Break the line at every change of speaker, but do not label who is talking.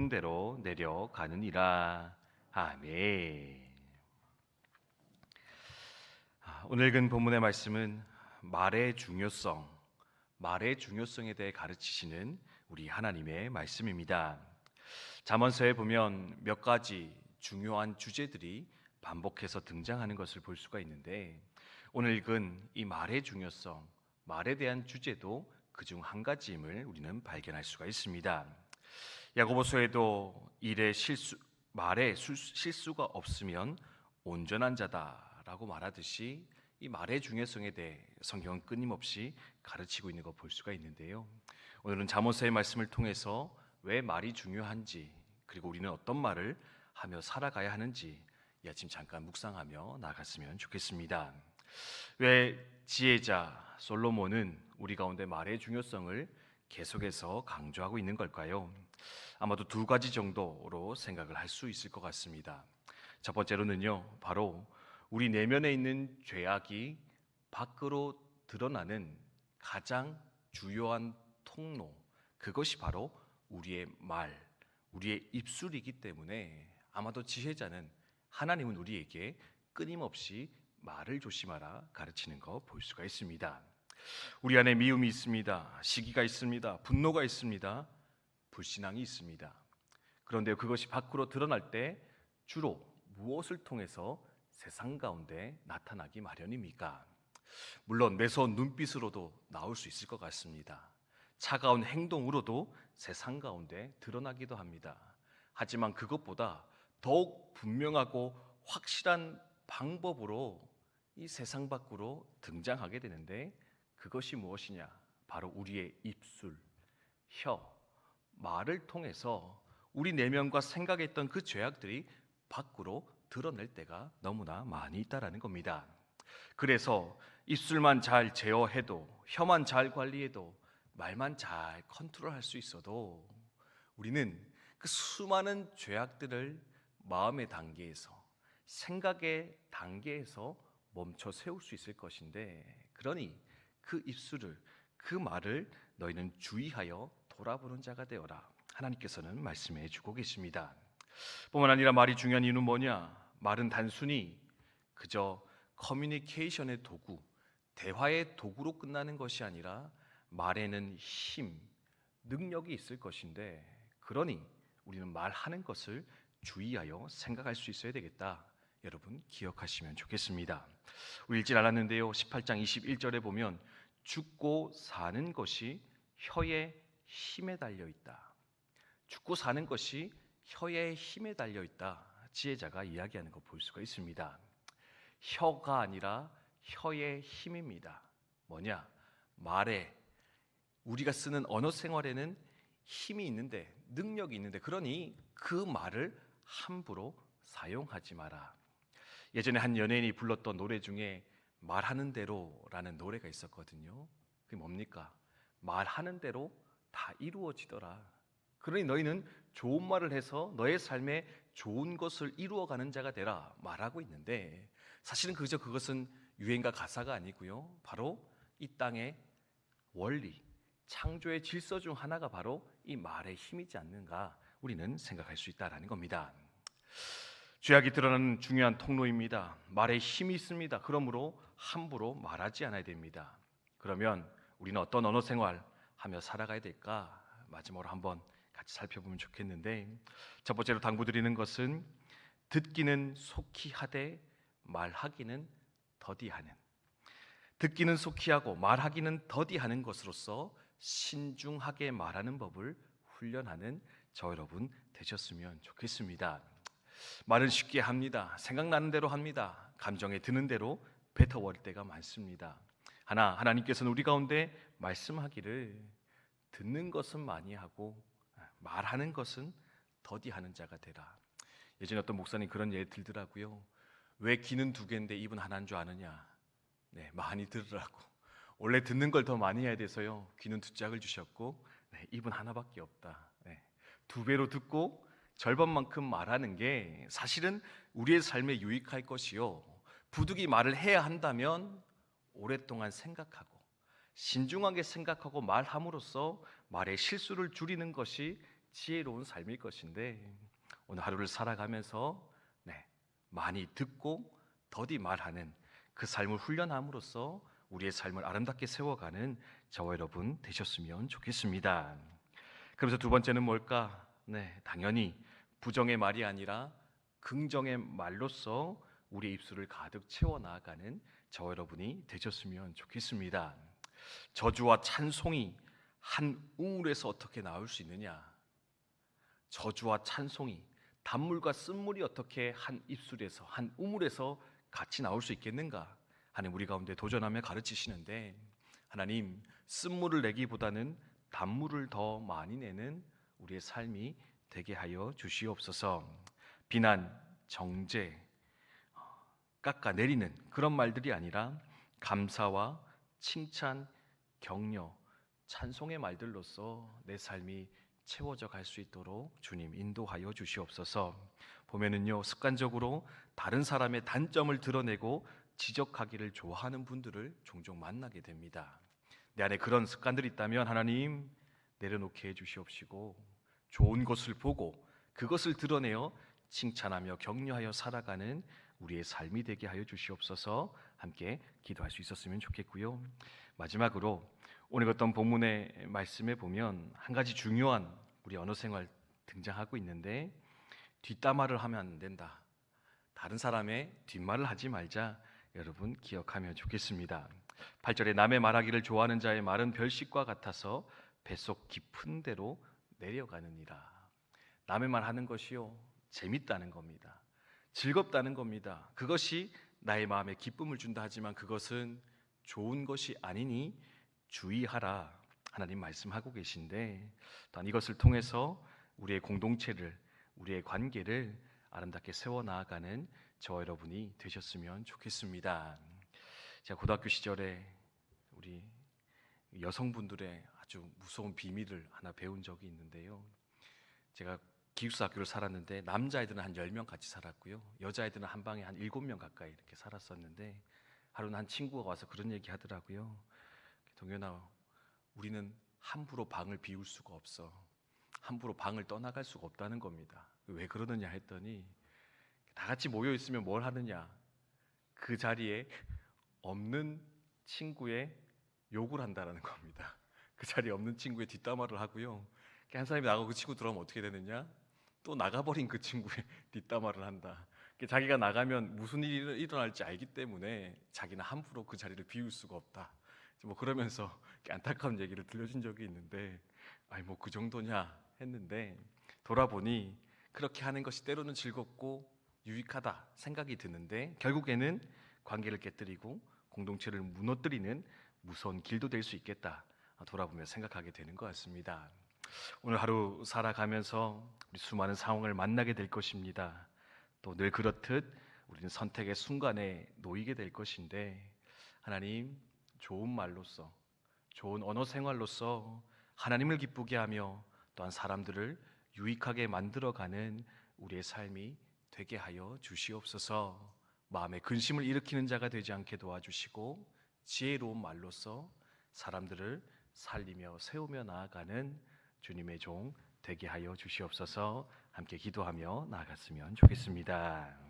대로 내려가느니라. 아멘. 오늘 읽은 본문의 말씀은 말의 중요성에 대해 가르치시는 우리 하나님의 말씀입니다. 잠언서에 보면 몇 가지 중요한 주제들이 반복해서 등장하는 것을 볼 수가 있는데, 오늘 읽은 이 말의 중요성, 말에 대한 주제도 그중 한 가지임을 우리는 발견할 수가 있습니다. 야고보서에도 말에 실수가 없으면 온전한 자다라고 말하듯이 이 말의 중요성에 대해 성경은 끊임없이 가르치고 있는 거 볼 수가 있는데요. 오늘은 잠언서의 말씀을 통해서 왜 말이 중요한지, 그리고 우리는 어떤 말을 하며 살아가야 하는지 이 아침 잠깐 묵상하며 나갔으면 좋겠습니다. 왜 지혜자 솔로몬은 우리 가운데 말의 중요성을 계속해서 강조하고 있는 걸까요? 아마도 두 가지 정도로 생각을 할 수 있을 것 같습니다. 첫 번째로는요, 바로 우리 내면에 있는 죄악이 밖으로 드러나는 가장 주요한 통로, 그것이 바로 우리의 말, 우리의 입술이기 때문에 아마도 지혜자는, 하나님은 우리에게 끊임없이 말을 조심하라 가르치는 거 볼 수가 있습니다. 우리 안에 미움이 있습니다. 시기가 있습니다. 분노가 있습니다. 불신앙이 있습니다. 그런데 그것이 밖으로 드러날 때 주로 무엇을 통해서 세상 가운데 나타나기 마련입니까? 물론 매서운 눈빛으로도 나올 수 있을 것 같습니다. 차가운 행동으로도 세상 가운데 드러나기도 합니다. 하지만 그것보다 더욱 분명하고 확실한 방법으로 이 세상 밖으로 등장하게 되는데, 그것이 무엇이냐? 바로 우리의 입술, 혀, 말을 통해서 우리 내면과 생각에 있던 그 죄악들이 밖으로 드러낼 때가 너무나 많이 있다라는 겁니다. 그래서 입술만 잘 제어해도, 혀만 잘 관리해도, 말만 잘 컨트롤할 수 있어도 우리는 그 수많은 죄악들을 마음의 단계에서, 생각의 단계에서 멈춰 세울 수 있을 것인데, 그러니 그 입술을, 그 말을 너희는 주의하여 돌아보는 자가 되어라. 하나님께서는 말씀해 주고 계십니다. 뿐만 아니라 말이 중요한 이유는 뭐냐? 말은 단순히 그저 커뮤니케이션의 도구, 대화의 도구로 끝나는 것이 아니라 말에는 힘, 능력이 있을 것인데, 그러니 우리는 말하는 것을 주의하여 생각할 수 있어야 되겠다. 여러분 기억하시면 좋겠습니다. 우리 읽질 않았는데요, 18장 21절에 보면 죽고 사는 것이 혀의 힘에 달려있다. 죽고 사는 것이 혀의 힘에 달려있다. 지혜자가 이야기하는 거 볼 수가 있습니다. 혀가 아니라 혀의 힘입니다. 뭐냐? 말에, 우리가 쓰는 언어 생활에는 힘이 있는데, 능력이 있는데, 그러니 그 말을 함부로 사용하지 마라. 예전에 한 연예인이 불렀던 노래 중에 말하는 대로라는 노래가 있었거든요. 그게 뭡니까? 말하는 대로 다 이루어지더라. 그러니 너희는 좋은 말을 해서 너의 삶에 좋은 것을 이루어가는 자가 되라 말하고 있는데, 사실은 그것은 유행가 가사가 아니고요, 바로 이 땅의 원리, 창조의 질서 중 하나가 바로 이 말의 힘이지 않는가, 우리는 생각할 수 있다라는 겁니다. 죄악이 드러나는 중요한 통로입니다. 말에 힘이 있습니다. 그러므로 함부로 말하지 않아야 됩니다. 그러면 우리는 어떤 언어 생활 하며 살아가야 될까? 마지막으로 한번 같이 살펴보면 좋겠는데, 첫 번째로 당부드리는 것은 듣기는 속히 하되 말하기는 더디하는, 듣기는 속히 하고 말하기는 더디하는 것으로서 신중하게 말하는 법을 훈련하는 저 여러분 되셨으면 좋겠습니다. 말은 쉽게 합니다. 생각나는 대로 합니다. 감정에 드는 대로 뱉어버릴 때가 많습니다. 하나님께서는 우리 가운데 말씀하기를 듣는 것은 많이 하고 말하는 것은 더디하는 자가 되라. 예전에 어떤 목사님 그런 예를 들더라고요. 왜 귀는 두 개인데 입은 하나인 줄 아느냐? 네, 많이 들으라고. 원래 듣는 걸 더 많이 해야 돼서요, 귀는 두 짝을 주셨고, 네, 입은 하나밖에 없다. 네, 두 배로 듣고 절반만큼 말하는 게 사실은 우리의 삶에 유익할 것이요, 부득이 말을 해야 한다면 오랫동안 생각하고 신중하게 생각하고 말함으로써 말의 실수를 줄이는 것이 지혜로운 삶일 것인데 오늘 하루를 살아가면서 많이 듣고 더디 말하는 그 삶을 훈련함으로써 우리의 삶을 아름답게 세워가는 저와 여러분 되셨으면 좋겠습니다. 그래서 두 번째는 뭘까? 당연히 부정의 말이 아니라 긍정의 말로써 우리의 입술을 가득 채워 나가는 저와 여러분이 되셨으면 좋겠습니다. 저주와 찬송이 한 우물에서 어떻게 나올 수 있느냐? 저주와 찬송이, 단물과 쓴물이 어떻게 한 입술에서, 한 우물에서 같이 나올 수 있겠는가? 하나님 우리 가운데 도전하며 가르치시는데, 하나님 쓴물을 내기보다는 단물을 더 많이 내는 우리의 삶이 되게 하여 주시옵소서. 비난, 정죄, 깎아내리는 그런 말들이 아니라 감사와 칭찬, 격려, 찬송의 말들로서 내 삶이 채워져 갈 수 있도록 주님 인도하여 주시옵소서. 보면은요, 습관적으로 다른 사람의 단점을 드러내고 지적하기를 좋아하는 분들을 종종 만나게 됩니다. 내 안에 그런 습관들이 있다면 하나님 내려놓게 해 주시옵시고, 좋은 것을 보고 그것을 드러내어 칭찬하며 격려하여 살아가는 우리의 삶이 되게 하여 주시옵소서. 함께 기도할 수 있었으면 좋겠고요. 마지막으로 오늘 어떤 본문의 말씀에 보면 한 가지 중요한 우리 언어 생활 등장하고 있는데, 뒷담화를 하면 안 된다. 다른 사람의 뒷말을 하지 말자. 여러분 기억하면 좋겠습니다. 8절에 남의 말하기를 좋아하는 자의 말은 별식과 같아서 뱃속 깊은 데로 내려가느니라. 남의 말 하는 것이요 재밌다는 겁니다. 즐겁다는 겁니다. 그것이 나의 마음에 기쁨을 준다 하지만 그것은 좋은 것이 아니니 주의하라. 하나님 말씀하고 계신데, 또한 이것을 통해서 우리의 공동체를, 우리의 관계를 아름답게 세워나가는 저와 여러분이 되셨으면 좋겠습니다. 제가 고등학교 시절에 우리 여성분들의 아주 무서운 비밀을 하나 배운 적이 있는데요. 제가 기숙사 학교를 살았는데 남자애들은 한 10명 같이 살았고요, 여자애들은 한 방에 한 7명 가까이 이렇게 살았었는데, 하루는 한 친구가 와서 그런 얘기 하더라고요. 동현아, 우리는 함부로 방을 비울 수가 없어. 함부로 방을 떠나갈 수가 없다는 겁니다. 왜 그러느냐 했더니, 다 같이 모여 있으면 뭘 하느냐, 그 자리에 없는 친구의 욕을 한다라는 겁니다. 그 자리에 없는 친구의 뒷담화를 하고요, 한 사람이 나가고 그 친구 들어오면 어떻게 되느냐, 또 나가버린 그 친구의 뒷담화를 한다. 자기가 나가면 무슨 일이 일어날지 알기 때문에 자기는 함부로 그 자리를 비울 수가 없다. 그러면서 안타까운 얘기를 들려준 적이 있는데, 아니 그 정도냐 했는데, 돌아보니 그렇게 하는 것이 때로는 즐겁고 유익하다 생각이 드는데, 결국에는 관계를 깨뜨리고 공동체를 무너뜨리는 무서운 길도 될 수 있겠다, 돌아보며 생각하게 되는 것 같습니다. 오늘 하루 살아가면서 우리 수많은 상황을 만나게 될 것입니다. 또 늘 그렇듯 우리는 선택의 순간에 놓이게 될 것인데, 하나님 좋은 말로써, 좋은 언어 생활로서 하나님을 기쁘게 하며 또한 사람들을 유익하게 만들어가는 우리의 삶이 되게 하여 주시옵소서. 마음에 근심을 일으키는 자가 되지 않게 도와주시고, 지혜로운 말로써 사람들을 살리며 세우며 나아가는 주님의 종 되게 하여 주시옵소서. 함께 기도하며 나아갔으면 좋겠습니다.